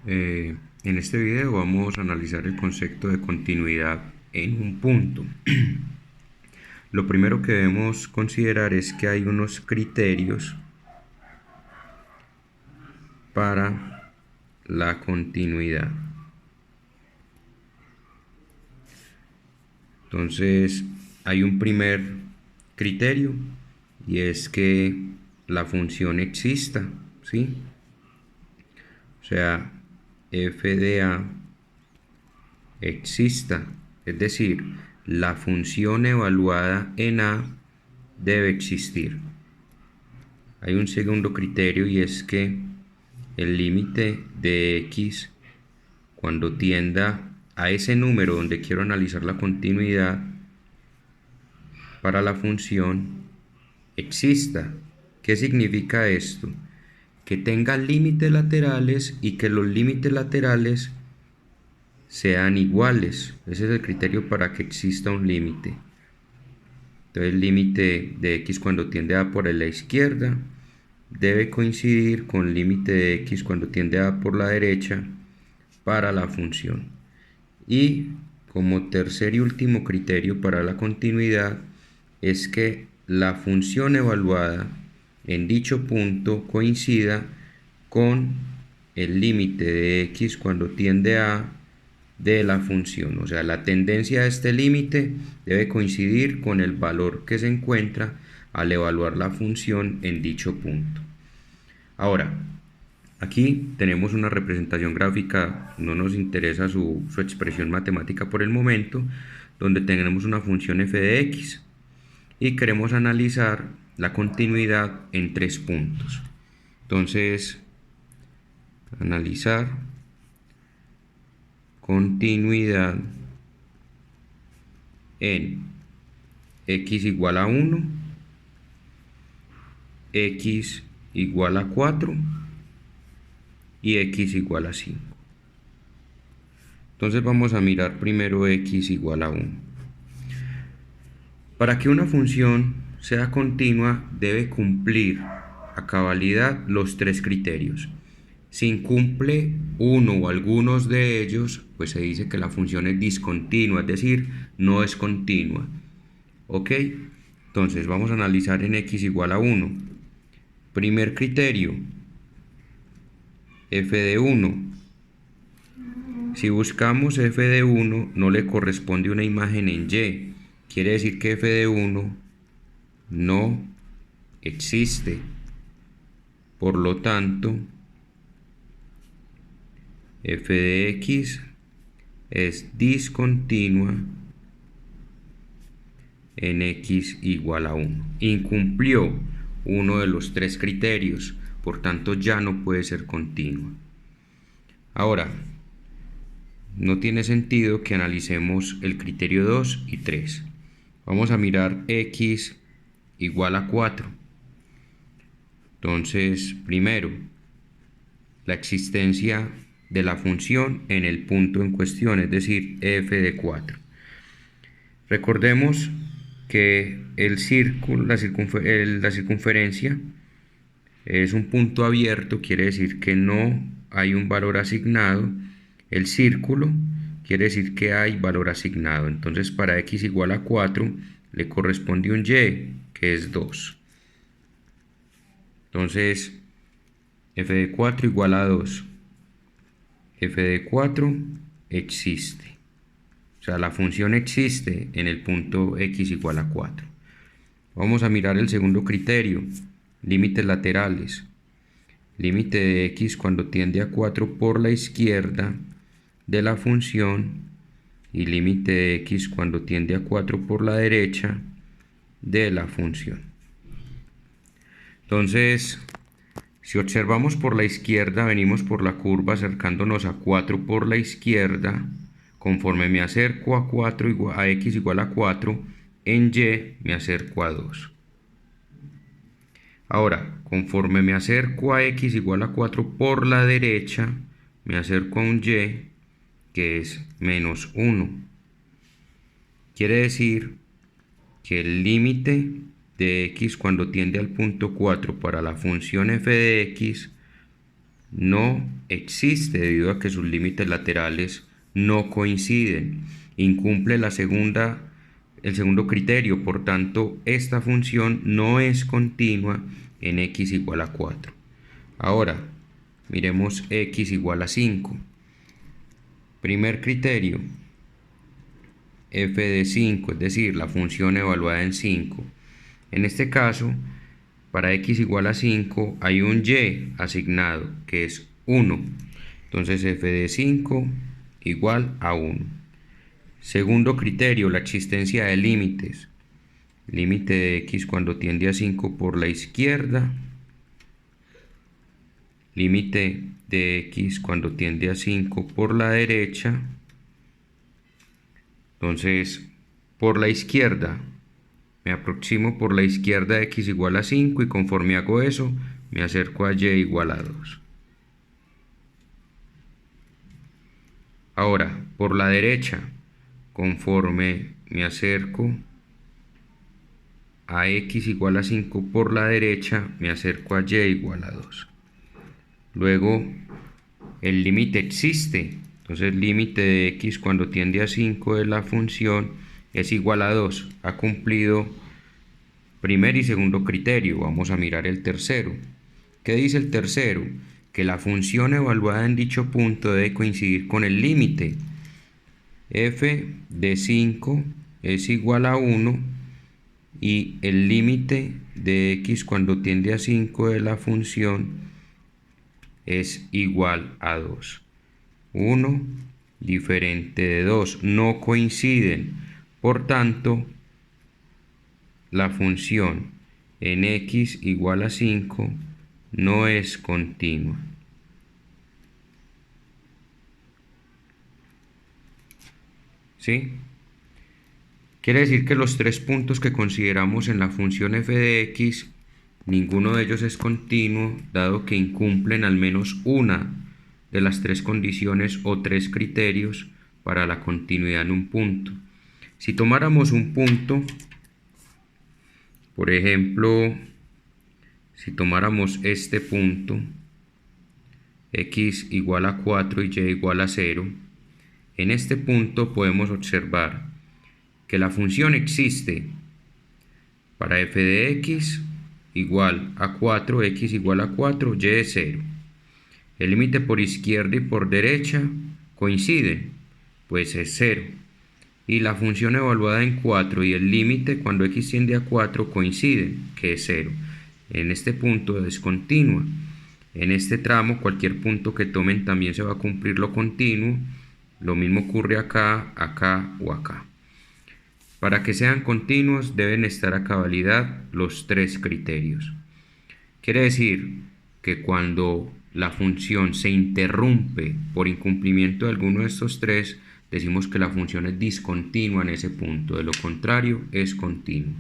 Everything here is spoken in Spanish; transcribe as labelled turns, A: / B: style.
A: En este video vamos a analizar el concepto de continuidad en un punto. Lo primero que debemos considerar es que hay unos criterios para la continuidad. Entonces, hay un primer criterio y es que la función exista, ¿sí? O sea, f de a exista, es decir, la función evaluada en a debe existir. Hay un segundo criterio y es que el límite de x cuando tienda a ese número donde quiero analizar la continuidad para la función exista. ¿Qué significa esto? Que tenga límites laterales y que los límites laterales sean iguales. Ese es el criterio para que exista un límite. Entonces el límite de x cuando tiende a por la izquierda debe coincidir con el límite de x cuando tiende a por la derecha para la función. Y como tercer y último criterio para la continuidad es que la función evaluada en dicho punto coincida con el límite de x cuando tiende a de la función. O sea, la tendencia de este límite debe coincidir con el valor que se encuentra al evaluar la función en dicho punto. Ahora, aquí tenemos una representación gráfica, no nos interesa su expresión matemática por el momento, donde tenemos una función f de x y queremos analizar la continuidad en 3 puntos. Entonces, analizar continuidad en x igual a 1, x igual a 4 y x igual a 5. Entonces vamos a mirar primero x igual a 1. Para que una función sea continua debe cumplir a cabalidad los 3 criterios. Si incumple uno o algunos de ellos, pues se dice que la función es discontinua, es decir, no es continua. ¿Ok? Entonces vamos a analizar en x igual a 1. Primer criterio, f de 1. Si buscamos f de 1, no le corresponde una imagen en y. Quiere decir que f de 1 no existe. Por lo tanto, f de x es discontinua en x igual a 1. Incumplió uno de los 3 criterios, por tanto ya no puede ser continua. Ahora, no tiene sentido que analicemos el criterio 2 y 3. Vamos a mirar x igual a 4. Entonces, primero, la existencia de la función en el punto en cuestión, es decir, f de 4. Recordemos que el círculo, la circunferencia es un punto abierto, quiere decir que no hay un valor asignado. El círculo quiere decir que hay valor asignado. Entonces para x igual a 4 le corresponde un y, que es 2. Entonces f de 4 igual a 2. F de 4 existe. O sea, la función existe en el punto x igual a 4. Vamos a mirar el segundo criterio, límites laterales. Límite de x cuando tiende a 4 por la izquierda de la función y límite de x cuando tiende a 4 por la derecha de la función. Entonces, si observamos por la izquierda, venimos por la curva acercándonos a 4 por la izquierda. Conforme me acerco a 4 a x igual a 4, en y me acerco a 2. Ahora, conforme me acerco a x igual a 4 por la derecha, me acerco a un y que es menos 1. Quiere decir que el límite de x cuando tiende al punto 4 para la función f de x no existe debido a que sus límites laterales no coinciden. Incumple el segundo criterio, por tanto, esta función no es continua en x igual a 4. Ahora, miremos x igual a 5. Primer criterio, f de 5, es decir, la función evaluada en 5. En este caso, para x igual a 5 hay un y asignado, que es 1. Entonces f de 5 igual a 1. Segundo criterio, la existencia de límites. Límite de x cuando tiende a 5 por la izquierda. Límite de x cuando tiende a 5 por la derecha. Entonces, por la izquierda, me aproximo por la izquierda de x igual a 5 y conforme hago eso, me acerco a y igual a 2. Ahora, por la derecha, conforme me acerco a x igual a 5 por la derecha, me acerco a y igual a 2. Luego, el límite existe. Entonces, el límite de x cuando tiende a 5 de la función es igual a 2. Ha cumplido primer y segundo criterio. Vamos a mirar el tercero. ¿Qué dice el tercero? Que la función evaluada en dicho punto debe coincidir con el límite. F de 5 es igual a 1 y el límite de x cuando tiende a 5 de la función es igual a 2. 1 diferente de 2 no coinciden. Por tanto, la función en x igual a 5 no es continua. ¿Sí? Quiere decir que los tres puntos que consideramos en la función f de x, ninguno de ellos es continuo, dado que incumplen al menos una de las tres condiciones o tres criterios para la continuidad en un punto. Si tomáramos un punto, por ejemplo, si tomáramos este punto, x igual a 4 y y igual a 0, en este punto podemos observar que la función existe para f de x igual a 4, x igual a 4, y es 0. El límite por izquierda y por derecha coinciden, pues es 0. Y la función evaluada en 4 y el límite cuando x tiende a 4 coinciden, que es 0. En este punto es continua. En este tramo, cualquier punto que tomen también se va a cumplir lo continuo. Lo mismo ocurre acá, acá o acá. Para que sean continuos deben estar a cabalidad los tres criterios. Quiere decir que cuando la función se interrumpe por incumplimiento de alguno de estos tres, decimos que la función es discontinua en ese punto. De lo contrario, es continua.